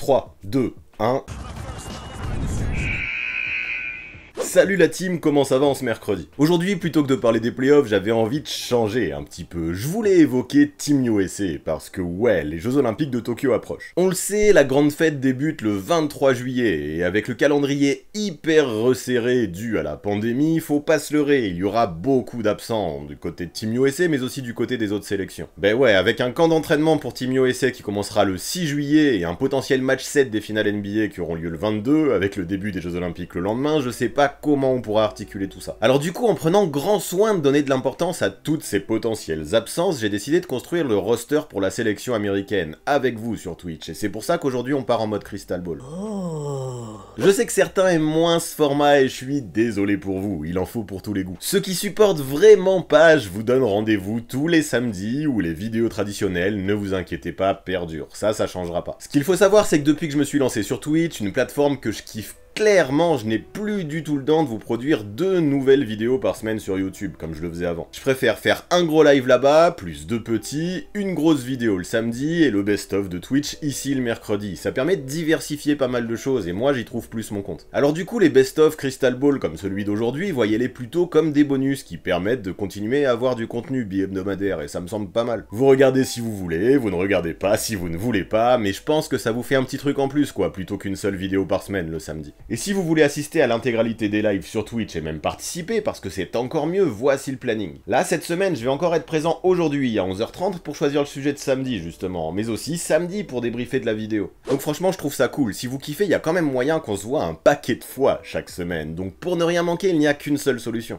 3, 2, 1... Salut la team, comment ça va en ce mercredi? Aujourd'hui, plutôt que de parler des playoffs, j'avais envie de changer un petit peu. Je voulais évoquer Team USA, parce que ouais, les Jeux Olympiques de Tokyo approchent. On le sait, la grande fête débute le 23 juillet, et avec le calendrier hyper resserré dû à la pandémie, faut pas se leurrer, il y aura beaucoup d'absents du côté de Team USA, mais aussi du côté des autres sélections. Ben ouais, avec un camp d'entraînement pour Team USA qui commencera le 6 juillet, et un potentiel match 7 des finales NBA qui auront lieu le 22, avec le début des Jeux Olympiques le lendemain, je sais pas comment on pourra articuler tout ça. Alors du coup, en prenant grand soin de donner de l'importance à toutes ces potentielles absences, j'ai décidé de construire le roster pour la sélection américaine, avec vous sur Twitch, et c'est pour ça qu'aujourd'hui on part en mode Crystal Ball. Je sais que certains aiment moins ce format et je suis désolé pour vous, il en faut pour tous les goûts. Ceux qui supportent vraiment pas, je vous donne rendez-vous tous les samedis où les vidéos traditionnelles, ne vous inquiétez pas, perdurent. Ça changera pas. Ce qu'il faut savoir, c'est que depuis que je me suis lancé sur Twitch, une plateforme que je kiffe clairement, je n'ai plus du tout le temps de vous produire 2 nouvelles vidéos par semaine sur YouTube, comme je le faisais avant. Je préfère faire un gros live là-bas, plus 2 petits, une grosse vidéo le samedi, et le best-of de Twitch ici le mercredi. Ça permet de diversifier pas mal de choses, et moi j'y trouve plus mon compte. Alors du coup, les best-of Crystal Ball comme celui d'aujourd'hui, voyez-les plutôt comme des bonus qui permettent de continuer à avoir du contenu bi-hebdomadaire, et ça me semble pas mal. Vous regardez si vous voulez, vous ne regardez pas si vous ne voulez pas, mais je pense que ça vous fait un petit truc en plus quoi, plutôt qu'une seule vidéo par semaine le samedi. Et si vous voulez assister à l'intégralité des lives sur Twitch et même participer, parce que c'est encore mieux, voici le planning. Là, cette semaine, je vais encore être présent aujourd'hui à 11h30 pour choisir le sujet de samedi, justement, mais aussi samedi pour débriefer de la vidéo. Donc franchement, je trouve ça cool. Si vous kiffez, il y a quand même moyen qu'on se voit un paquet de fois chaque semaine. Donc pour ne rien manquer, il n'y a qu'une seule solution.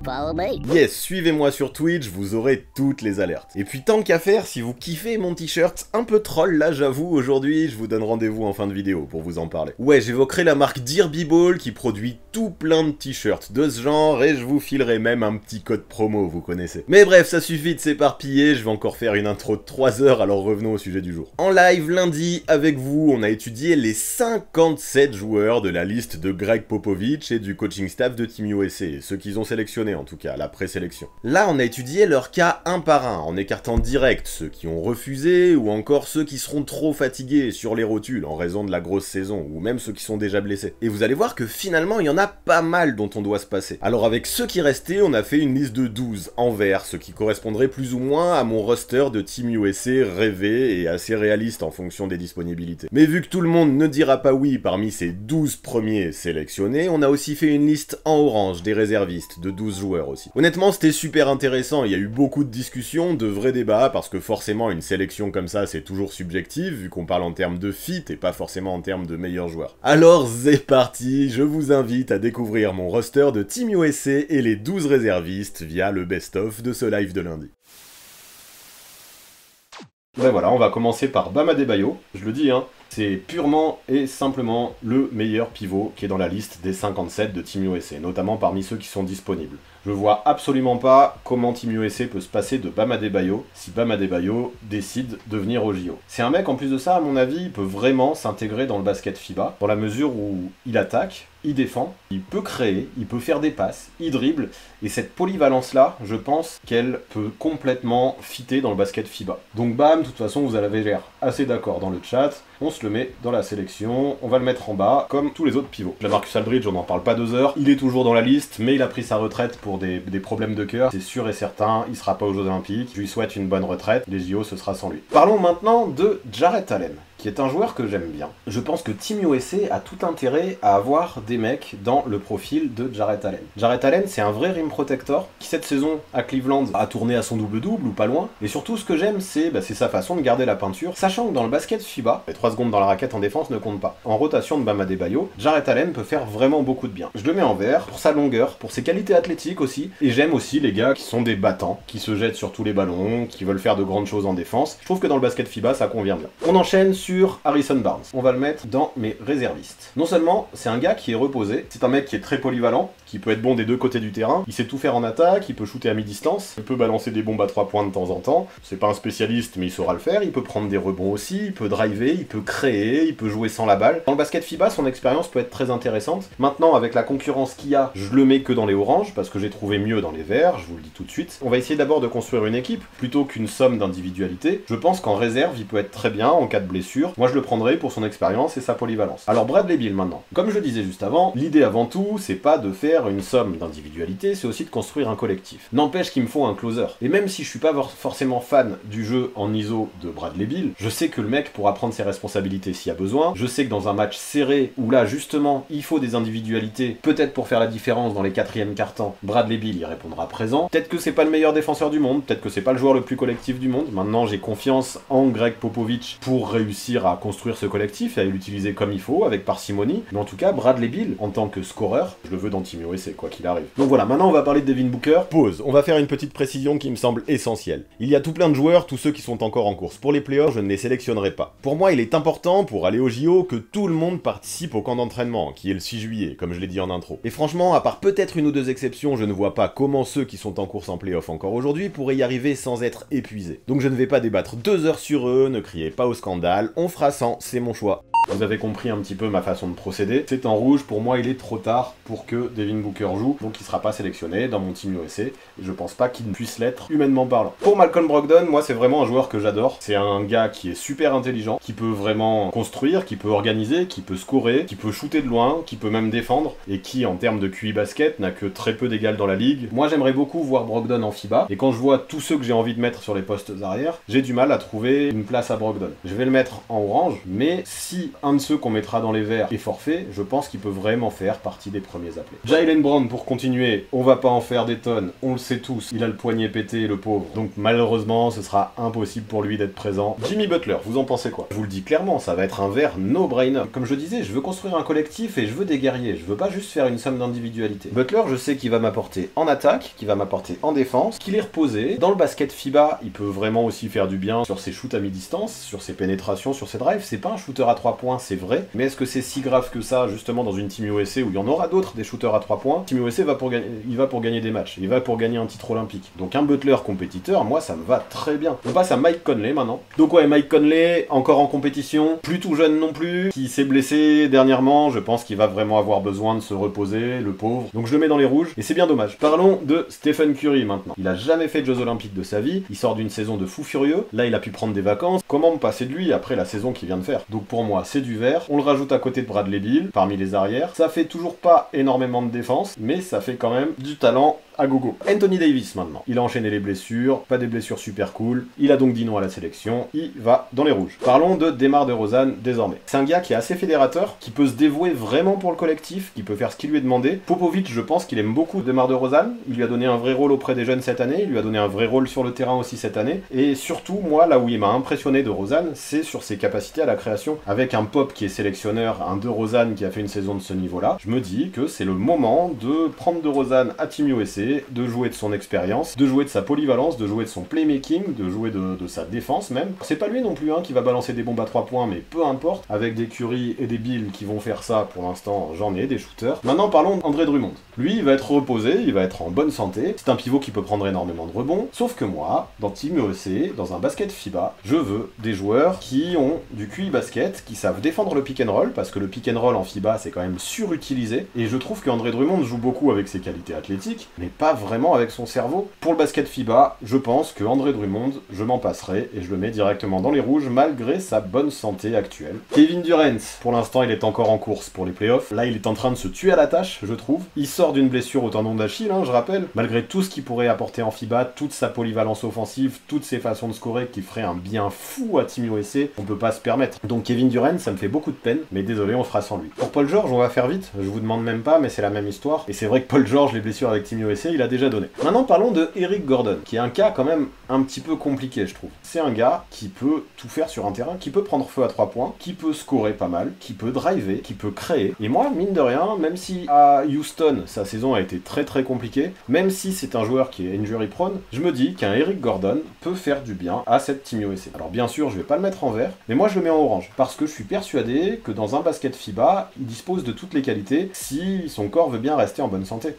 Yes, suivez-moi sur Twitch, vous aurez toutes les alertes. Et puis tant qu'à faire, si vous kiffez mon t-shirt un peu troll, là j'avoue, aujourd'hui, je vous donne rendez-vous en fin de vidéo pour vous en parler. Ouais, j'évoquerai la marque Derby Ball qui produit tout plein de t-shirts de ce genre et je vous filerai même un petit code promo, vous connaissez. Mais bref, ça suffit de s'éparpiller, je vais encore faire une intro de 3 heures, alors revenons au sujet du jour. En live lundi, avec vous, on a étudié les 57 joueurs de la liste de Greg Popovich et du coaching staff de Team USA, ceux qu'ils ont sélectionnés en tout cas, la présélection. Là, on a étudié leur cas un par un, en écartant direct ceux qui ont refusé ou encore ceux qui seront trop fatigués sur les rotules en raison de la grosse saison, ou même ceux qui sont déjà blessés. Et vous allez voir que finalement, il y en a pas mal dont on doit se passer. Alors avec ceux qui restaient, on a fait une liste de 12 en vert, ce qui correspondrait plus ou moins à mon roster de Team USA rêvé et assez réaliste en fonction des disponibilités. Mais vu que tout le monde ne dira pas oui parmi ces 12 premiers sélectionnés, on a aussi fait une liste en orange des réservistes, de 12 joueurs aussi. Honnêtement, c'était super intéressant, il y a eu beaucoup de discussions, de vrais débats, parce que forcément une sélection comme ça c'est toujours subjectif, vu qu'on parle en termes de fit et pas forcément en termes de meilleurs joueurs. Alors c'est parti, je vous invite à découvrir mon roster de Team USA et les 12 réservistes via le best-of de ce live de lundi. Ben voilà, on va commencer par Bam Adebayo, je le dis hein, c'est purement et simplement le meilleur pivot qui est dans la liste des 57 de Team USA, notamment parmi ceux qui sont disponibles. Je vois absolument pas comment Team USA peut se passer de Bam Adebayo si Bam Adebayo décide de venir au JO. C'est un mec, en plus de ça, à mon avis, il peut vraiment s'intégrer dans le basket FIBA, dans la mesure où il attaque, il défend, il peut créer, il peut faire des passes, il dribble, et cette polyvalence-là, je pense qu'elle peut complètement fitter dans le basket FIBA. Donc bam, de toute façon, vous avez l'air assez d'accord dans le chat, on se le met dans la sélection, on va le mettre en bas, comme tous les autres pivots. Lamarcus Aldridge, on n'en parle pas 2 heures, il est toujours dans la liste, mais il a pris sa retraite pour des problèmes de cœur, c'est sûr et certain, il sera pas aux Jeux Olympiques, je lui souhaite une bonne retraite, les JO ce sera sans lui. Parlons maintenant de Jarrett Allen, qui est un joueur que j'aime bien. Je pense que Team USA a tout intérêt à avoir des mecs dans le profil de Jarrett Allen. Jarrett Allen, c'est un vrai rim protector qui cette saison à Cleveland a tourné à son double-double ou pas loin. Et surtout, ce que j'aime, c'est sa façon de garder la peinture, sachant que dans le basket FIBA, les 3 secondes dans la raquette en défense ne comptent pas. En rotation de Bam Adebayo, Jarrett Allen peut faire vraiment beaucoup de bien. Je le mets en vert pour sa longueur, pour ses qualités athlétiques aussi, et j'aime aussi les gars qui sont des battants, qui se jettent sur tous les ballons, qui veulent faire de grandes choses en défense. Je trouve que dans le basket FIBA, ça convient bien. On enchaîne sur Harrison Barnes. On va le mettre dans mes réservistes. Non seulement c'est un gars qui est reposé, c'est un mec qui est très polyvalent, qui peut être bon des 2 côtés du terrain, il sait tout faire en attaque, il peut shooter à mi-distance, il peut balancer des bombes à 3 points de temps en temps, c'est pas un spécialiste mais il saura le faire, il peut prendre des rebonds aussi, il peut driver, il peut créer, il peut jouer sans la balle. Dans le basket FIBA, son expérience peut être très intéressante. Maintenant, avec la concurrence qu'il y a, je le mets que dans les oranges, parce que j'ai trouvé mieux dans les verts, je vous le dis tout de suite. On va essayer d'abord de construire une équipe, plutôt qu'une somme d'individualité. Je pense qu'en réserve, il peut être très bien en cas de blessure, sûr, moi je le prendrais pour son expérience et sa polyvalence. Alors Bradley Beal maintenant. Comme je le disais juste avant, l'idée avant tout, c'est pas de faire une somme d'individualité, c'est aussi de construire un collectif. N'empêche qu'il me faut un closer. Et même si je suis pas forcément fan du jeu en ISO de Bradley Beal, je sais que le mec pourra prendre ses responsabilités s'il y a besoin. Je sais que dans un match serré, où là justement, il faut des individualités, peut-être pour faire la différence dans les 4e quart-temps, Bradley Beal y répondra présent. Peut-être que c'est pas le meilleur défenseur du monde, peut-être que c'est pas le joueur le plus collectif du monde. Maintenant, j'ai confiance en Greg Popovich pour réussir à construire ce collectif et à l'utiliser comme il faut, avec parcimonie. Mais en tout cas, Bradley Beal, en tant que scoreur, je le veux dans Team USA, quoi qu'il arrive. Donc voilà, maintenant on va parler de Devin Booker. Pause, on va faire une petite précision qui me semble essentielle. Il y a tout plein de joueurs, tous ceux qui sont encore en course. Pour les playoffs, je ne les sélectionnerai pas. Pour moi, il est important, pour aller au JO, que tout le monde participe au camp d'entraînement, qui est le 6 juillet, comme je l'ai dit en intro. Et franchement, à part peut-être une ou deux exceptions, je ne vois pas comment ceux qui sont en course en playoff encore aujourd'hui pourraient y arriver sans être épuisés. Donc je ne vais pas débattre 2 heures sur eux, ne criez pas au scandale, on fera 100, c'est mon choix. Vous avez compris un petit peu ma façon de procéder. C'est en rouge, pour moi il est trop tard pour que Devin Booker joue, donc il sera pas sélectionné dans mon Team USA, et je pense pas qu'il ne puisse l'être humainement parlant. Pour Malcolm Brogdon, moi c'est vraiment un joueur que j'adore. C'est un gars qui est super intelligent, qui peut vraiment construire, qui peut organiser, qui peut scorer, qui peut shooter de loin, qui peut même défendre, et qui en termes de QI basket n'a que très peu d'égal dans la ligue. Moi j'aimerais beaucoup voir Brogdon en FIBA, et quand je vois tous ceux que j'ai envie de mettre sur les postes arrière, j'ai du mal à trouver une place à Brogdon. Je vais le mettre en orange, mais si un de ceux qu'on mettra dans les verts est forfait, je pense qu'il peut vraiment faire partie des premiers appelés. Jaylen Brown, pour continuer, on va pas en faire des tonnes, on le sait tous, il a le poignet pété, le pauvre, donc malheureusement ce sera impossible pour lui d'être présent. Jimmy Butler, vous en pensez quoi? Je vous le dis clairement, ça va être un vert no-brainer. Comme je disais, je veux construire un collectif et je veux des guerriers, je veux pas juste faire une somme d'individualité. Butler, je sais qu'il va m'apporter en attaque, qu'il va m'apporter en défense, qu'il est reposé. Dans le basket FIBA, il peut vraiment aussi faire du bien sur ses shoots à mi-distance, sur ses pénétrations, sur ses drives. C'est pas un shooter à 3 points, c'est vrai, mais est-ce que c'est si grave que ça, justement, dans une Team USA où il y en aura d'autres, des shooters à 3 points? Team USA va pour gagner des matchs, il va pour gagner un titre olympique. Donc un Butler compétiteur, moi ça me va très bien. On passe à Mike Conley maintenant. Donc ouais, Mike Conley, encore en compétition, plus tout jeune non plus, qui s'est blessé dernièrement, je pense qu'il va vraiment avoir besoin de se reposer, le pauvre. Donc je le mets dans les rouges, et c'est bien dommage. Parlons de Stephen Curry maintenant. Il a jamais fait de Jeux Olympiques de sa vie, il sort d'une saison de fou furieux, là il a pu prendre des vacances. Comment me passer de lui après la saison qu'il vient de faire? Donc pour moi c'est du vert, on le rajoute à côté de Bradley Beal, parmi les arrières. Ça fait toujours pas énormément de défense, mais ça fait quand même du talent à gogo. Anthony Davis maintenant. Il a enchaîné les blessures, pas des blessures super cool. Il a donc dit non à la sélection. Il va dans les rouges. Parlons de DeMar DeRozan désormais. C'est un gars qui est assez fédérateur, qui peut se dévouer vraiment pour le collectif, qui peut faire ce qui lui est demandé. Popovich, je pense qu'il aime beaucoup DeMar DeRozan. Il lui a donné un vrai rôle auprès des jeunes cette année. Il lui a donné un vrai rôle sur le terrain aussi cette année. Et surtout, moi, là où il m'a impressionné DeRozan, c'est sur ses capacités à la création. Avec un Pop qui est sélectionneur, un DeRozan qui a fait une saison de ce niveau-là, je me dis que c'est le moment de prendre DeRozan à Team USA, de jouer de son expérience, de jouer de sa polyvalence, de jouer de son playmaking, de jouer de sa défense même. C'est pas lui non plus qui va balancer des bombes à 3 points, mais peu importe, avec des Curry et des Beal qui vont faire ça, pour l'instant j'en ai, des shooters. Maintenant parlons d'André Drummond. Lui, il va être reposé, il va être en bonne santé, c'est un pivot qui peut prendre énormément de rebonds, sauf que moi, dans Team USA, dans un basket FIBA, je veux des joueurs qui ont du QI basket, qui savent défendre le pick and roll, parce que le pick and roll en FIBA c'est quand même surutilisé, et je trouve qu'André Drummond joue beaucoup avec ses qualités athlétiques, mais pas vraiment avec son cerveau. Pour le basket FIBA, je pense que André Drummond, je m'en passerai et je le mets directement dans les rouges malgré sa bonne santé actuelle. Kevin Durant, pour l'instant il est encore en course pour les playoffs. Là il est en train de se tuer à la tâche, je trouve. Il sort d'une blessure au tendon d'Achille, je rappelle. Malgré tout ce qu'il pourrait apporter en FIBA, toute sa polyvalence offensive, toutes ses façons de scorer qui feraient un bien fou à Team USA, on peut pas se permettre. Donc Kevin Durant, ça me fait beaucoup de peine, mais désolé, on fera sans lui. Pour Paul George, on va faire vite, je vous demande même pas, mais c'est la même histoire. Et c'est vrai que Paul George, les blessures avec Team USA, il a déjà donné. Maintenant parlons de Eric Gordon, qui est un cas quand même un petit peu compliqué je trouve. C'est un gars qui peut tout faire sur un terrain, qui peut prendre feu à 3 points, qui peut scorer pas mal, qui peut driver, qui peut créer. Et moi, mine de rien, même si à Houston, sa saison a été très très compliquée, même si c'est un joueur qui est injury prone, je me dis qu'un Eric Gordon peut faire du bien à cette Team USA. Alors bien sûr, je vais pas le mettre en vert, mais moi je le mets en orange, parce que je suis persuadé que dans un basket FIBA, il dispose de toutes les qualités si son corps veut bien rester en bonne santé.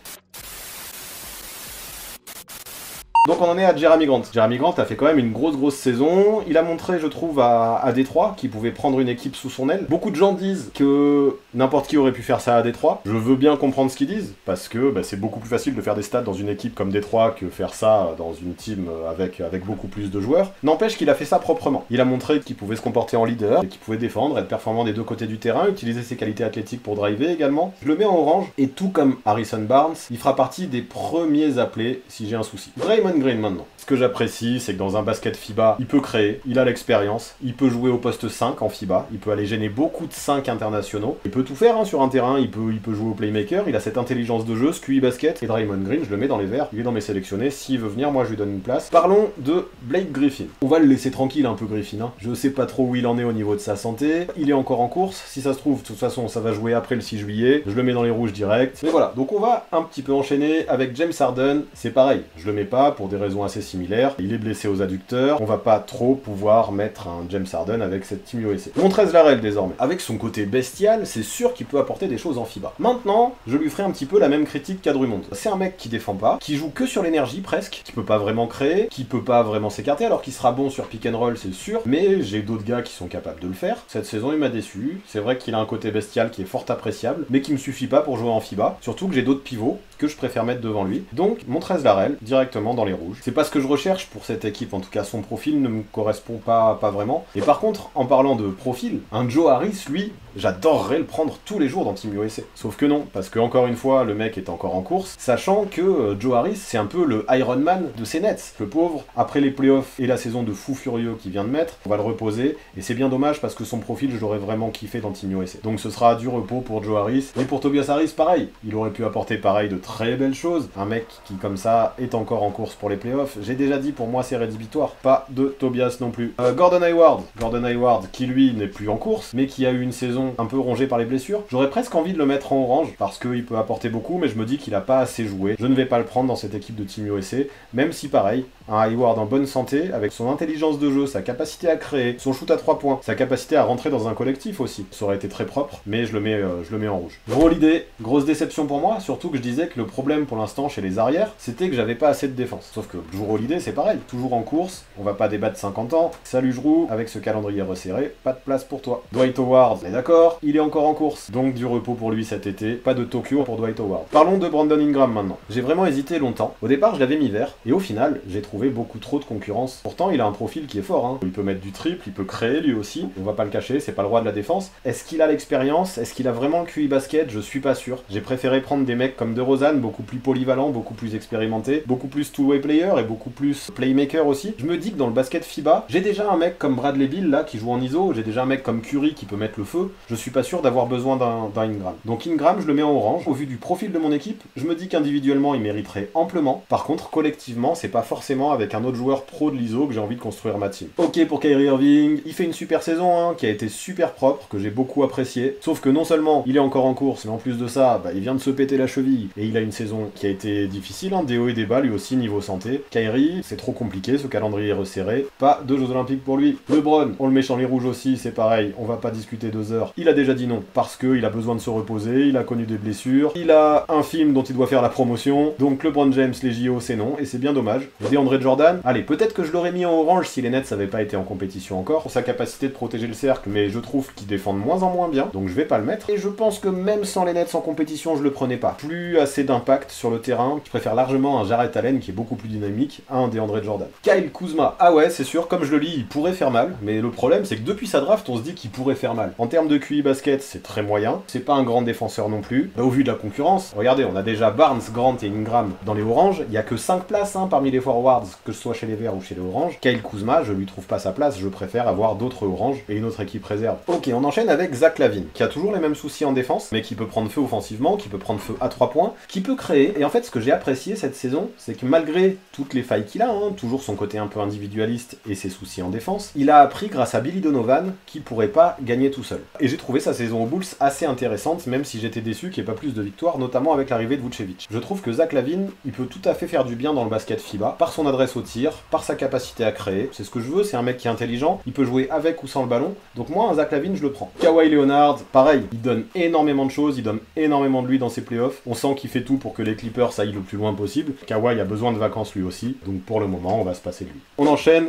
Donc on en est à Jerami Grant. Jerami Grant a fait quand même une grosse saison. Il a montré, je trouve, à Détroit qu'il pouvait prendre une équipe sous son aile. Beaucoup de gens disent que n'importe qui aurait pu faire ça à Détroit. Je veux bien comprendre ce qu'ils disent, parce que c'est beaucoup plus facile de faire des stats dans une équipe comme Détroit que faire ça dans une team avec beaucoup plus de joueurs. N'empêche qu'il a fait ça proprement. Il a montré qu'il pouvait se comporter en leader, et qu'il pouvait défendre, être performant des deux côtés du terrain, utiliser ses qualités athlétiques pour driver également. Je le mets en orange, et tout comme Harrison Barnes, il fera partie des premiers appelés si j'ai un souci. Draymond Green maintenant. Ce que j'apprécie, c'est que dans un basket FIBA, il peut créer, il a l'expérience, il peut jouer au poste 5 en FIBA, il peut aller gêner beaucoup de 5 internationaux, il peut tout faire sur un terrain, il peut jouer au playmaker, il a cette intelligence de jeu, ce QI basket, et Draymond Green, je le mets dans les verts, il est dans mes sélectionnés, s'il veut venir, moi je lui donne une place. Parlons de Blake Griffin. On va le laisser tranquille un peu Griffin, hein. Je sais pas trop où il en est au niveau de sa santé, il est encore en course, si ça se trouve, de toute façon ça va jouer après le 6 juillet, je le mets dans les rouges direct, mais voilà, donc on va un petit peu enchaîner avec James Harden, c'est pareil, je le mets pas pour des raisons assez similaires, il est blessé aux adducteurs, on va pas trop pouvoir mettre un James Harden avec cette Team USA. Montrez Larrell désormais, avec son côté bestial, c'est sûr qu'il peut apporter des choses en FIBA. Maintenant, je lui ferai un petit peu la même critique qu'à Drummond. C'est un mec qui défend pas, qui joue que sur l'énergie presque, qui peut pas vraiment créer, qui peut pas vraiment s'écarter, alors qu'il sera bon sur pick and roll, c'est sûr, mais j'ai d'autres gars qui sont capables de le faire. Cette saison, il m'a déçu. C'est vrai qu'il a un côté bestial qui est fort appréciable, mais qui me suffit pas pour jouer en FIBA, surtout que j'ai d'autres pivots que je préfère mettre devant lui. Donc, Montrez Larrell, directement dans les rouges. C'est pas ce que je recherche pour cette équipe, en tout cas son profil ne me correspond pas vraiment. Et par contre, en parlant de profil, un Joe Harris, lui, j'adorerais le prendre tous les jours dans Team USA. Sauf que non, parce que encore une fois, le mec est encore en course, sachant que Joe Harris, c'est un peu le Iron Man de ces Nets. Le pauvre, après les playoffs et la saison de fou furieux qu'il vient de mettre, on va le reposer, et c'est bien dommage parce que son profil, je l'aurais vraiment kiffé dans Team USA. Donc ce sera du repos pour Joe Harris. Et pour Tobias Harris, pareil, il aurait pu apporter pareil de très belles choses. Un mec qui, comme ça, est encore en course pour les playoffs. J'ai déjà dit, pour moi, c'est rédhibitoire. Pas de Tobias non plus. Gordon Hayward, qui lui n'est plus en course, mais qui a eu une saison un peu rongée par les blessures. J'aurais presque envie de le mettre en orange, parce qu'il peut apporter beaucoup, mais je me dis qu'il a pas assez joué. Je ne vais pas le prendre dans cette équipe de Team USA, même si pareil, un Hayward en bonne santé, avec son intelligence de jeu, sa capacité à créer, son shoot à 3 points, sa capacité à rentrer dans un collectif aussi. Ça aurait été très propre, mais je le mets en rouge. Gros l'idée, grosse déception pour moi, surtout que je disais que le problème pour l'instant chez les arrières, c'était que j'avais pas assez de défense. Sauf que Jrue Holiday, c'est pareil, toujours en course, on va pas débattre 50 ans. Salut Jrue, avec ce calendrier resserré, pas de place pour toi. Dwight Howard, on est d'accord, il est encore en course, donc du repos pour lui cet été, pas de Tokyo pour Dwight Howard. Parlons de Brandon Ingram maintenant. J'ai vraiment hésité longtemps. Au départ, je l'avais mis vert, et au final, j'ai trouvé beaucoup trop de concurrence. Pourtant, il a un profil qui est fort, hein. Il peut mettre du triple, il peut créer lui aussi, on va pas le cacher, c'est pas le roi de la défense. Est-ce qu'il a l'expérience? Est-ce qu'il a vraiment le QI basket? Je suis pas sûr. J'ai préféré prendre des mecs comme DeRozan, beaucoup plus polyvalents, beaucoup plus expérimentés, beaucoup plus two-way player et beaucoup plus playmaker aussi. Je me dis que dans le basket FIBA, j'ai déjà un mec comme Bradley Beal là qui joue en ISO, j'ai déjà un mec comme Curry qui peut mettre le feu. Je suis pas sûr d'avoir besoin d'un Ingram. Donc Ingram, je le mets en orange. Au vu du profil de mon équipe, je me dis qu'individuellement, il mériterait amplement. Par contre, collectivement, c'est pas forcément avec un autre joueur pro de l'ISO que j'ai envie de construire ma team. Ok pour Kyrie Irving, il fait une super saison, hein, qui a été super propre, que j'ai beaucoup apprécié. Sauf que non seulement il est encore en course, mais en plus de ça, il vient de se péter la cheville et il a une saison qui a été difficile, hein, des hauts et des bas lui aussi niveau santé. Kyrie, c'est trop compliqué, ce calendrier est resserré. Pas de Jeux Olympiques pour lui. LeBron, on le met dans les rouges aussi, c'est pareil, on va pas discuter 2 heures. Il a déjà dit non, parce qu'il a besoin de se reposer, il a connu des blessures, il a un film dont il doit faire la promotion, donc LeBron James, les JO, c'est non, et c'est bien dommage. Et DeAndre Jordan, allez, peut-être que je l'aurais mis en orange si les Nets n'avaient pas été en compétition encore, pour sa capacité de protéger le cercle, mais je trouve qu'il défend de moins en moins bien, donc je vais pas le mettre. Et je pense que même sans les Nets en compétition, je le prenais pas. Plus assez d'impact sur le terrain, je préfère largement un Jarrett Allen qui est beaucoup plus dynamique à un DeAndre Jordan. Kyle Kuzma, ah ouais, c'est sûr, comme je le lis, il pourrait faire mal, mais le problème c'est que depuis sa draft, on se dit qu'il pourrait faire mal. En termes de QI basket, c'est très moyen, c'est pas un grand défenseur non plus. Au vu de la concurrence, regardez, on a déjà Barnes, Grant et Ingram dans les oranges, il y a que 5 places hein, parmi les forwards, que ce soit chez les verts ou chez les oranges. Kyle Kuzma, je lui trouve pas sa place, je préfère avoir d'autres oranges et une autre équipe réserve. Ok, on enchaîne avec Zach LaVine, qui a toujours les mêmes soucis en défense, mais qui peut prendre feu offensivement, qui peut prendre feu à 3 points, qui peut créer. Et en fait, ce que j'ai apprécié cette saison, c'est que malgré toutes les failles qu'il a, hein, toujours son côté un peu individualiste et ses soucis en défense, il a appris grâce à Billy Donovan qui pourrait pas gagner tout seul. Et j'ai trouvé sa saison aux Bulls assez intéressante, même si j'étais déçu qu'il n'y ait pas plus de victoires, notamment avec l'arrivée de Vucevic. Je trouve que Zach LaVine, il peut tout à fait faire du bien dans le basket FIBA, par son adresse au tir, par sa capacité à créer. C'est ce que je veux, c'est un mec qui est intelligent, il peut jouer avec ou sans le ballon. Donc moi, un Zach LaVine, je le prends. Kawhi Leonard, pareil, il donne énormément de choses, il donne énormément de lui dans ses playoffs. On sent qu'il fait tout pour que les Clippers aillent le plus loin possible. Kawhi a besoin de vacances vacances lui aussi, donc pour le moment on va se passer de lui. On enchaîne.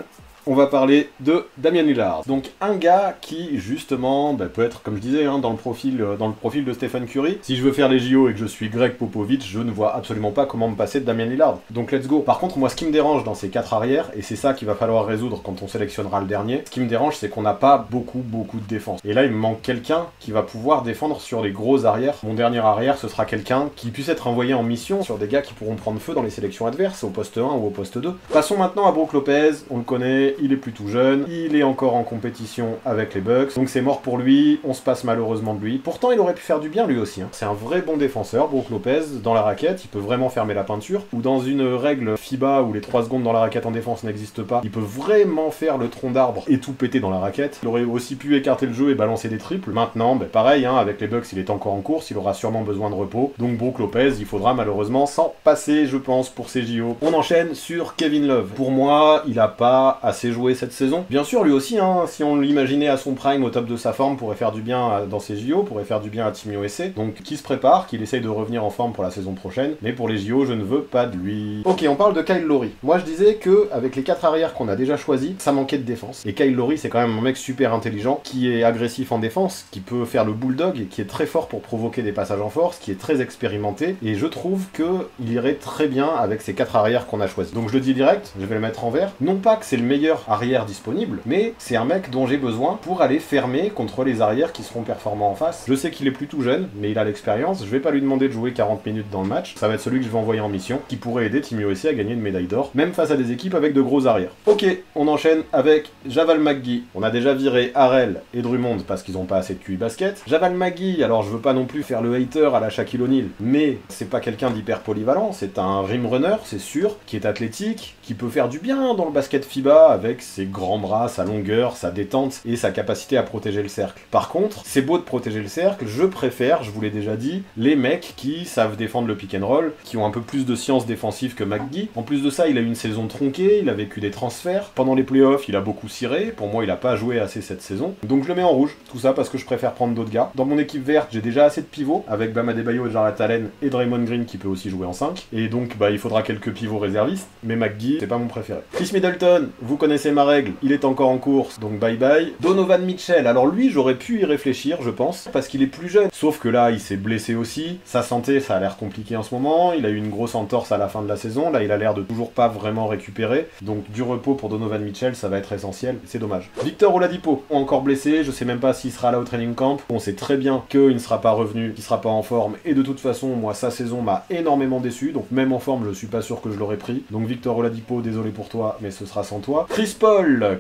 On va parler de Damian Lillard. Donc un gars qui justement peut être, comme je disais, dans le profil de Stephen Curry. Si je veux faire les JO et que je suis Greg Popovich, je ne vois absolument pas comment me passer de Damian Lillard. Donc let's go. Par contre, moi ce qui me dérange dans ces 4 arrières, et c'est ça qu'il va falloir résoudre quand on sélectionnera le dernier, ce qui me dérange c'est qu'on n'a pas beaucoup de défense. Et là il me manque quelqu'un qui va pouvoir défendre sur les gros arrières. Mon dernier arrière ce sera quelqu'un qui puisse être envoyé en mission sur des gars qui pourront prendre feu dans les sélections adverses, au poste 1 ou au poste 2. Passons maintenant à Brook Lopez, on le connaît, il est plutôt jeune, il est encore en compétition avec les Bucks, donc c'est mort pour lui, on se passe malheureusement de lui. Pourtant il aurait pu faire du bien lui aussi, c'est un vrai bon défenseur, Brook Lopez, dans la raquette, il peut vraiment fermer la peinture, ou dans une règle FIBA où les 3 secondes dans la raquette en défense n'existent pas, il peut vraiment faire le tronc d'arbre et tout péter dans la raquette. Il aurait aussi pu écarter le jeu et balancer des triples. Maintenant, pareil, avec les Bucks il est encore en course, il aura sûrement besoin de repos, donc Brook Lopez, il faudra malheureusement s'en passer je pense pour ces JO. On enchaîne sur Kevin Love. Pour moi, il a pas assez joué cette saison. Bien sûr, lui aussi, si on l'imaginait à son prime, au top de sa forme, pourrait faire du bien dans ses JO, pourrait faire du bien à Team USA. Donc, qui se prépare, qu'il essaye de revenir en forme pour la saison prochaine. Mais pour les JO, je ne veux pas de lui. Ok, on parle de Kyle Lowry. Moi, je disais que avec les 4 arrières qu'on a déjà choisis, ça manquait de défense. Et Kyle Lowry, c'est quand même un mec super intelligent, qui est agressif en défense, qui peut faire le bulldog, et qui est très fort pour provoquer des passages en force, qui est très expérimenté. Et je trouve que il irait très bien avec ces 4 arrières qu'on a choisis. Donc, je le dis direct, je vais le mettre en vert. Non pas que c'est le meilleur arrière disponible, mais c'est un mec dont j'ai besoin pour aller fermer contre les arrières qui seront performants en face. Je sais qu'il est plutôt jeune, mais il a l'expérience, je vais pas lui demander de jouer 40 minutes dans le match, ça va être celui que je vais envoyer en mission, qui pourrait aider Team USA à gagner une médaille d'or, même face à des équipes avec de gros arrières. Ok, on enchaîne avec Javal McGee. On a déjà viré Harrell et Drummond parce qu'ils ont pas assez de QI basket. Javal McGee, alors je veux pas non plus faire le hater à la Shaquille O'Neal, mais c'est pas quelqu'un d'hyper polyvalent, c'est un rim runner, c'est sûr, qui est athlétique, qui peut faire du bien dans le basket FIBA avec ses grands bras, sa longueur, sa détente et sa capacité à protéger le cercle. Par contre, c'est beau de protéger le cercle, je préfère, je vous l'ai déjà dit, les mecs qui savent défendre le pick and roll, qui ont un peu plus de science défensive que McGee. En plus de ça, il a eu une saison tronquée, il a vécu des transferts. Pendant les playoffs, il a beaucoup ciré. Pour moi, il a pas joué assez cette saison. Donc je le mets en rouge. Tout ça parce que je préfère prendre d'autres gars. Dans mon équipe verte, j'ai déjà assez de pivots, avec Bam Adebayo et Jarrett Allen et Draymond Green qui peut aussi jouer en 5. Et donc, il faudra quelques pivots réservistes. Mais McGee, c'est pas mon préféré. Chris Middleton, vous connaissez ma règle, il est encore en course, donc bye bye. Donovan Mitchell, alors lui, j'aurais pu y réfléchir, je pense, parce qu'il est plus jeune. Sauf que là, il s'est blessé aussi. Sa santé, ça a l'air compliqué en ce moment. Il a eu une grosse entorse à la fin de la saison. Là, il a l'air de toujours pas vraiment récupérer. Donc, du repos pour Donovan Mitchell, ça va être essentiel. C'est dommage. Victor Oladipo, encore blessé. Je sais même pas s'il sera là au training camp. On sait très bien qu'il ne sera pas revenu, qu'il sera pas en forme. Et de toute façon, moi, sa saison m'a énormément déçu. Donc, même en forme, je suis pas sûr que je l'aurais pris. Donc, Victor Oladipo, désolé pour toi, mais ce sera sans toi. Chris Paul,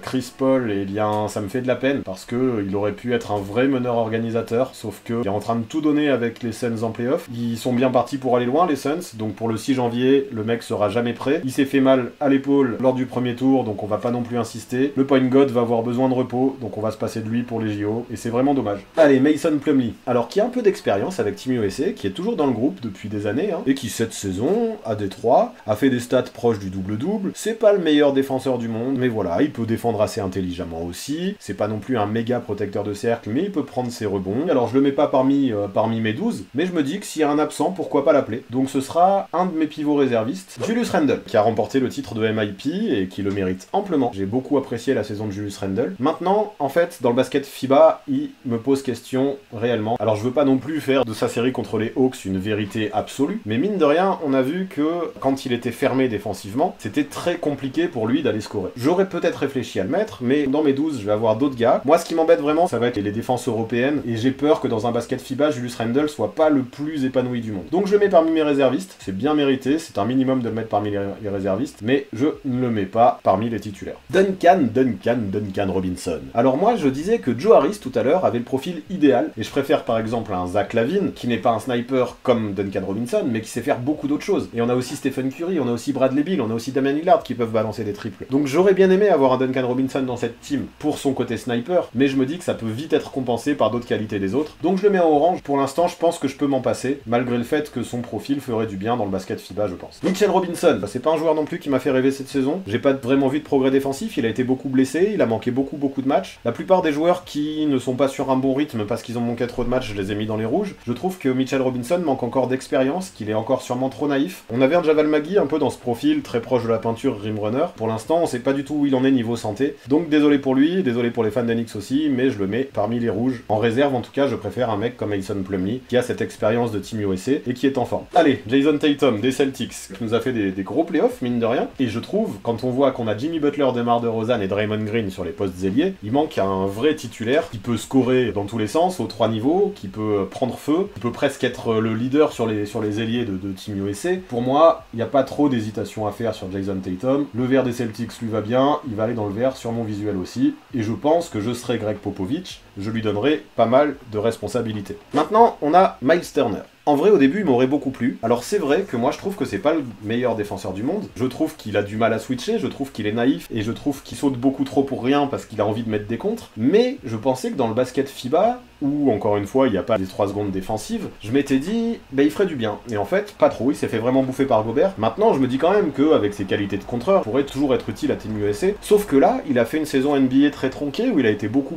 eh bien, ça me fait de la peine parce que il aurait pu être un vrai meneur organisateur, sauf que il est en train de tout donner avec les Suns en playoff. Ils sont bien partis pour aller loin, les Suns, donc pour le 6 janvier, le mec sera jamais prêt. Il s'est fait mal à l'épaule lors du premier tour, donc on va pas non plus insister. Le point guard va avoir besoin de repos, donc on va se passer de lui pour les JO, et c'est vraiment dommage. Allez, Mason Plumlee, alors qui a un peu d'expérience avec Team USA, qui est toujours dans le groupe depuis des années, et qui cette saison, à Détroit, a fait des stats proches du double-double. C'est pas le meilleur défenseur du monde, mais voilà, il peut défendre assez intelligemment aussi. C'est pas non plus un méga protecteur de cercle, mais il peut prendre ses rebonds. Alors je le mets pas parmi mes 12, mais je me dis que s'il y a un absent, pourquoi pas l'appeler. Donc ce sera un de mes pivots réservistes, Julius Randle, qui a remporté le titre de MIP et qui le mérite amplement. J'ai beaucoup apprécié la saison de Julius Randle. Maintenant, en fait, dans le basket FIBA, il me pose question réellement. Alors je veux pas non plus faire de sa série contre les Hawks une vérité absolue, mais mine de rien, on a vu que quand il était fermé défensivement, c'était très compliqué pour lui d'aller scorer. J'aurais peut-être réfléchi à le mettre, mais dans mes 12, je vais avoir d'autres gars. Moi, ce qui m'embête vraiment, ça va être les défenses européennes, et j'ai peur que dans un basket FIBA, Julius Randle soit pas le plus épanoui du monde. Donc je le mets parmi mes réservistes, c'est bien mérité, c'est un minimum de le mettre parmi les réservistes, mais je ne le mets pas parmi les titulaires. Duncan Robinson. Alors moi, je disais que Joe Harris, tout à l'heure, avait le profil idéal, et je préfère par exemple un Zach LaVine, qui n'est pas un sniper comme Duncan Robinson, mais qui sait faire beaucoup d'autres choses. Et on a aussi Stephen Curry, on a aussi Bradley Beal, on a aussi Damian Lillard qui peuvent balancer des triples. Donc j'aurais bien bien aimé avoir un Duncan Robinson dans cette team pour son côté sniper, mais je me dis que ça peut vite être compensé par d'autres qualités des autres. Donc je le mets en orange. Pour l'instant, je pense que je peux m'en passer, malgré le fait que son profil ferait du bien dans le basket FIBA, je pense. Mitchell Robinson, c'est pas un joueur non plus qui m'a fait rêver cette saison. J'ai pas vraiment vu de progrès défensif, il a été beaucoup blessé, il a manqué beaucoup de matchs. La plupart des joueurs qui ne sont pas sur un bon rythme parce qu'ils ont manqué trop de matchs, je les ai mis dans les rouges. Je trouve que Mitchell Robinson manque encore d'expérience, qu'il est encore sûrement trop naïf. On avait un Javal Magui un peu dans ce profil, très proche de la peinture rim runner. Pour l'instant, on sait pas du tout où il en est niveau santé. Donc désolé pour lui, désolé pour les fans d'Enix aussi, mais je le mets parmi les rouges. En réserve, en tout cas, je préfère un mec comme Mason Plumlee, qui a cette expérience de Team USA et qui est en forme. Allez, Jason Tatum des Celtics, qui nous a fait des gros playoffs, mine de rien. Et je trouve, quand on voit qu'on a Jimmy Butler, DeMar DeRozan et Draymond Green sur les postes ailiers, il manque un vrai titulaire qui peut scorer dans tous les sens, aux 3 niveaux, qui peut prendre feu, qui peut presque être le leader sur les ailiers de Team USA. Pour moi, il n'y a pas trop d'hésitation à faire sur Jason Tatum. Le vert des Celtics lui va bien, il va aller dans le vert sur mon visuel aussi. Et je pense que je serai Greg Popovich, je lui donnerai pas mal de responsabilités. Maintenant, on a Miles Turner. En vrai, au début, il m'aurait beaucoup plu. Alors c'est vrai que moi, je trouve que c'est pas le meilleur défenseur du monde. Je trouve qu'il a du mal à switcher, je trouve qu'il est naïf, et je trouve qu'il saute beaucoup trop pour rien parce qu'il a envie de mettre des contres. Mais je pensais que dans le basket FIBA, où, encore une fois, il n'y a pas les 3 secondes défensives, je m'étais dit, il ferait du bien. Et en fait, pas trop, il s'est fait vraiment bouffer par Gobert. Maintenant, je me dis quand même qu'avec ses qualités de contreur, il pourrait toujours être utile à Team USA. Sauf que là, il a fait une saison NBA très tronquée, où il a été beaucoup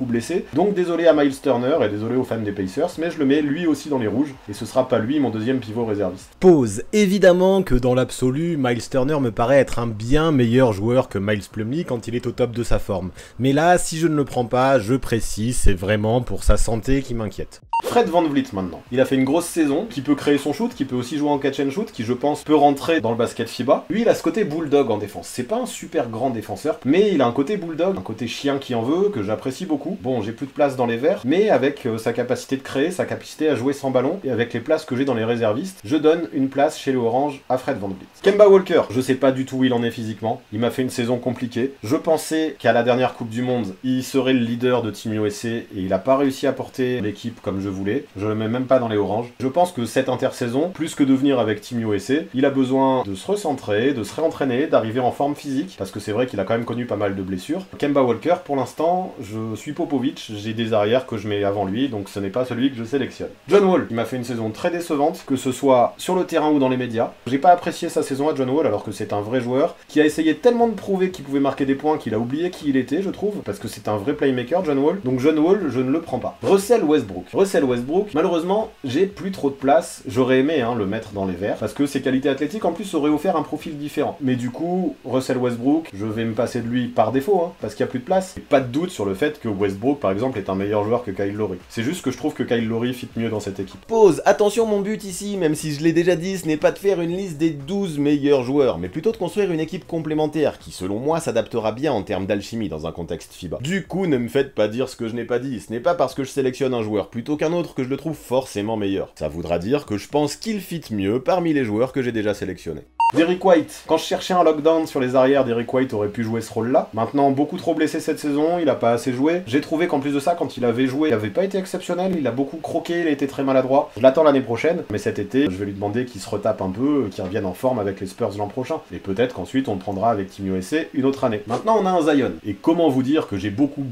blessé. Donc désolé à Miles Turner, et désolé aux fans des Pacers, mais je le mets lui aussi dans les rouges, et ce sera pas lui mon deuxième pivot réserviste. Pause. Évidemment que dans l'absolu, Miles Turner me paraît être un bien meilleur joueur que Miles Plumlee quand il est au top de sa forme. Mais là, si je ne le prends pas, je précise, c'est vraiment pour sa santé qui m'inquiète. Fred VanVleet maintenant. Il a fait une grosse saison, qui peut créer son shoot, qui peut aussi jouer en catch and shoot, qui je pense peut rentrer dans le basket FIBA. Lui, il a ce côté bulldog en défense. C'est pas un super grand défenseur, mais il a un côté bulldog, un côté chien qui en veut, que j'apprécie beaucoup. Bon, j'ai plus de place dans les verts, mais avec sa capacité de créer, sa capacité à jouer sans ballon, et avec les places que j'ai dans les réservistes, je donne une place chez les Orange à Fred VanVleet. Kemba Walker, je sais pas du tout où il en est physiquement. Il m'a fait une saison compliquée. Je pensais qu'à la dernière Coupe du Monde, il serait le leader de Team USA, et il a pas réussi à porter l'équipe comme je voulais. Je le mets même pas dans les oranges. Je pense que cette intersaison, plus que de venir avec Team USA, il a besoin de se recentrer, de se réentraîner, d'arriver en forme physique, parce que c'est vrai qu'il a quand même connu pas mal de blessures. Kemba Walker, pour l'instant, je suis Popovich, j'ai des arrières que je mets avant lui, donc ce n'est pas celui que je sélectionne. John Wall, il m'a fait une saison très décevante, que ce soit sur le terrain ou dans les médias. J'ai pas apprécié sa saison à John Wall, alors que c'est un vrai joueur, qui a essayé tellement de prouver qu'il pouvait marquer des points qu'il a oublié qui il était, je trouve, parce que c'est un vrai playmaker, John Wall. Donc John Wall, je ne le prends pas. Russell Westbrook, malheureusement, j'ai plus trop de place. J'aurais aimé le mettre dans les verts, parce que ses qualités athlétiques en plus auraient offert un profil différent. Mais du coup, Russell Westbrook, je vais me passer de lui par défaut, parce qu'il n'y a plus de place. Et pas de doute sur le fait que Westbrook, par exemple, est un meilleur joueur que Kyle Lowry. C'est juste que je trouve que Kyle Lowry fit mieux dans cette équipe. Pause. Attention, mon but ici, même si je l'ai déjà dit, ce n'est pas de faire une liste des 12 meilleurs joueurs, mais plutôt de construire une équipe complémentaire qui, selon moi, s'adaptera bien en termes d'alchimie dans un contexte FIBA. Du coup, ne me faites pas dire ce que je n'ai pas dit. Ce n'est pas parce que je sélectionne un joueur plutôt qu'un autre que je le trouve forcément meilleur. Ça voudra dire que je pense qu'il fit mieux parmi les joueurs que j'ai déjà sélectionnés. Derrick White, quand je cherchais un lockdown sur les arrières, Derrick White aurait pu jouer ce rôle-là. Maintenant, beaucoup trop blessé cette saison, il a pas assez joué. J'ai trouvé qu'en plus de ça, quand il avait joué, il avait pas été exceptionnel, il a beaucoup croqué, il a été très maladroit. Je l'attends l'année prochaine, mais cet été, je vais lui demander qu'il se retape un peu, qu'il revienne en forme avec les Spurs l'an prochain. Et peut-être qu'ensuite, on le prendra avec Team USA une autre année. Maintenant, on a un Zion. Et comment vous dire que j'ai beaucoup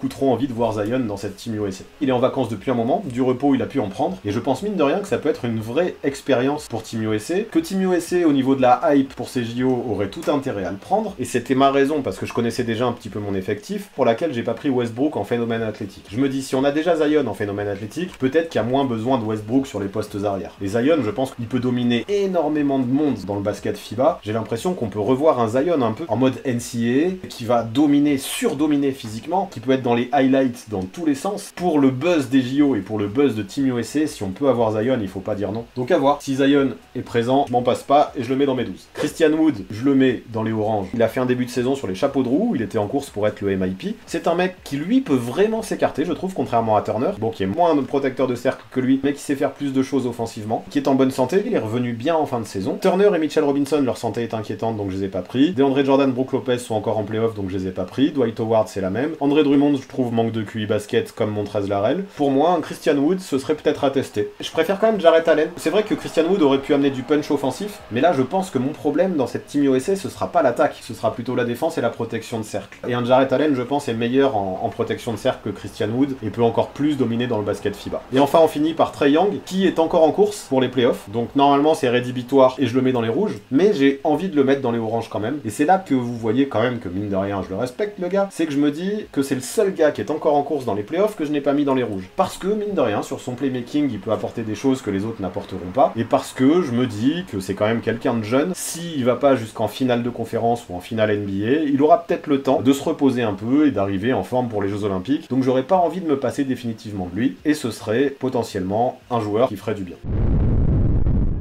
trop envie de voir Zion dans cette Team USA. Il est en vacances depuis un moment, du repos, il a pu en prendre, et je pense mine de rien que ça peut être une vraie expérience pour Team USA, que Team USA, au niveau de la hype pour ces JO, aurait tout intérêt à le prendre, et c'était ma raison, parce que je connaissais déjà un petit peu mon effectif, pour laquelle j'ai pas pris Westbrook en phénomène athlétique. Je me dis, si on a déjà Zion en phénomène athlétique, peut-être qu'il y a moins besoin de Westbrook sur les postes arrière. Et Zion, je pense qu'il peut dominer énormément de monde dans le basket FIBA. J'ai l'impression qu'on peut revoir un Zion un peu en mode NCAA, qui va dominer, surdominer physiquement, qui peut être dans les highlights dans tous les sens. Pour le buzz des JO et pour le buzz de Team USA, si on peut avoir Zion, il faut pas dire non. Donc à voir. Si Zion est présent, je m'en passe pas et je le mets dans mes 12. Christian Wood, je le mets dans les oranges. Il a fait un début de saison sur les chapeaux de roue, il était en course pour être le MIP. C'est un mec qui lui peut vraiment s'écarter, je trouve, contrairement à Turner, bon, qui est moins un protecteur de cercle que lui, mais qui sait faire plus de choses offensivement, qui est en bonne santé, il est revenu bien en fin de saison. Turner et Mitchell Robinson, leur santé est inquiétante, donc je les ai pas pris. DeAndre Jordan, Brook Lopez sont encore en playoff, donc je les ai pas pris. Dwight Howard, c'est la même. André Drummond, je trouve, manque de QI basket comme Montrezl Harrell. Pour moi, un Christian Wood, ce serait peut-être à tester. Je préfère quand même Jarrett Allen. C'est vrai que Christian Wood aurait pu amener du punch offensif, mais là, je je pense que mon problème dans cette Team USA, ce sera pas l'attaque, ce sera plutôt la défense et la protection de cercle. Et un Jarrett Allen, je pense, est meilleur en protection de cercle que Christian Wood et peut encore plus dominer dans le basket FIBA. Et enfin, on finit par Trae Young, qui est encore en course pour les playoffs. Donc normalement, c'est rédhibitoire et je le mets dans les rouges, mais j'ai envie de le mettre dans les oranges quand même. Et c'est là que vous voyez quand même que mine de rien, je le respecte le gars. C'est que je me dis que c'est le seul gars qui est encore en course dans les playoffs que je n'ai pas mis dans les rouges. Parce que mine de rien, sur son playmaking, il peut apporter des choses que les autres n'apporteront pas. Et parce que je me dis que c'est quand même quelqu'un de jeune. S'il va pas jusqu'en finale de conférence ou en finale NBA, il aura peut-être le temps de se reposer un peu et d'arriver en forme pour les Jeux Olympiques. Donc j'aurais pas envie de me passer définitivement de lui. Et ce serait potentiellement un joueur qui ferait du bien.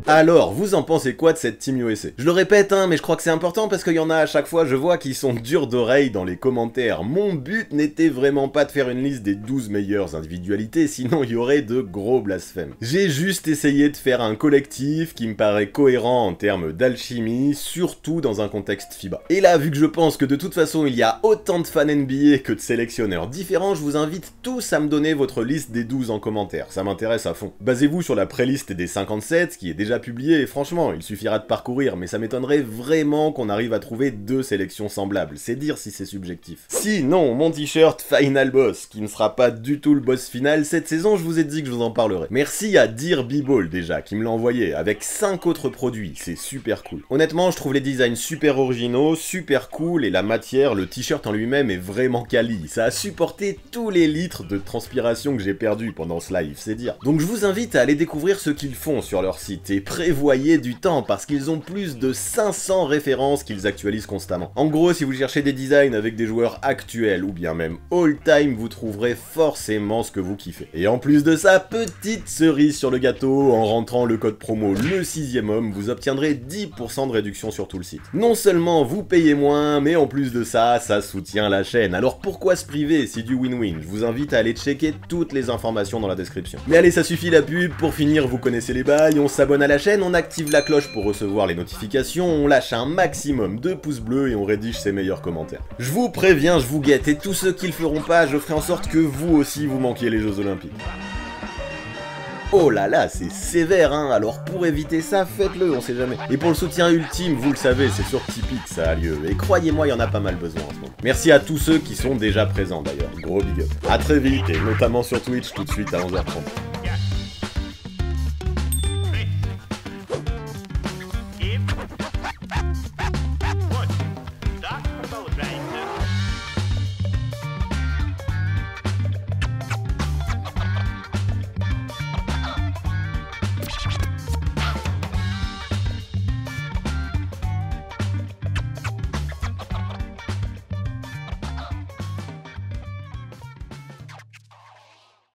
Alors, vous en pensez quoi de cette Team USA? Je le répète, mais je crois que c'est important parce qu'il y en a à chaque fois, je vois, qui sont durs d'oreille dans les commentaires. Mon but n'était vraiment pas de faire une liste des 12 meilleures individualités, sinon il y aurait de gros blasphèmes. J'ai juste essayé de faire un collectif qui me paraît cohérent en termes d'alchimie, surtout dans un contexte FIBA. Et là, vu que je pense que de toute façon il y a autant de fans NBA que de sélectionneurs différents, je vous invite tous à me donner votre liste des 12 en commentaire, ça m'intéresse à fond. Basez-vous sur la pré-liste des 57, qui est déjà publié, et franchement, il suffira de parcourir, mais ça m'étonnerait vraiment qu'on arrive à trouver 2 sélections semblables, c'est dire si c'est subjectif. Sinon, mon t-shirt Final Boss, qui ne sera pas du tout le boss final cette saison, je vous ai dit que je vous en parlerai. Merci à Dear B-Ball déjà, qui me l'a envoyé, avec 5 autres produits, c'est super cool. Honnêtement, je trouve les designs super originaux, super cool, et la matière, le t-shirt en lui-même est vraiment quali. Ça a supporté tous les litres de transpiration que j'ai perdu pendant ce live, c'est dire. Donc je vous invite à aller découvrir ce qu'ils font sur leur site, et prévoyez du temps, parce qu'ils ont plus de 500 références qu'ils actualisent constamment. En gros, si vous cherchez des designs avec des joueurs actuels, ou bien même all-time, vous trouverez forcément ce que vous kiffez. Et en plus de ça, petite cerise sur le gâteau, en rentrant le code promo le 6e homme, vous obtiendrez 10% de réduction sur tout le site. Non seulement vous payez moins, mais en plus de ça, ça soutient la chaîne. Alors pourquoi se priver? C'est du win-win. Je vous invite à aller checker toutes les informations dans la description. Mais allez, ça suffit la pub. Pour finir, vous connaissez les bails, on s'abonne à la chaîne, on active la cloche pour recevoir les notifications, on lâche un maximum de pouces bleus et on rédige ses meilleurs commentaires. Je vous préviens, je vous guette, et tous ceux qui le feront pas, je ferai en sorte que vous aussi vous manquiez les Jeux Olympiques. Oh là là, c'est sévère, alors pour éviter ça, faites-le, on sait jamais. Et pour le soutien ultime, vous le savez, c'est sur Tipeee que ça a lieu, et croyez-moi, il y en a pas mal besoin en ce moment. Merci à tous ceux qui sont déjà présents d'ailleurs, gros big up. A très vite, et notamment sur Twitch tout de suite à 11h30.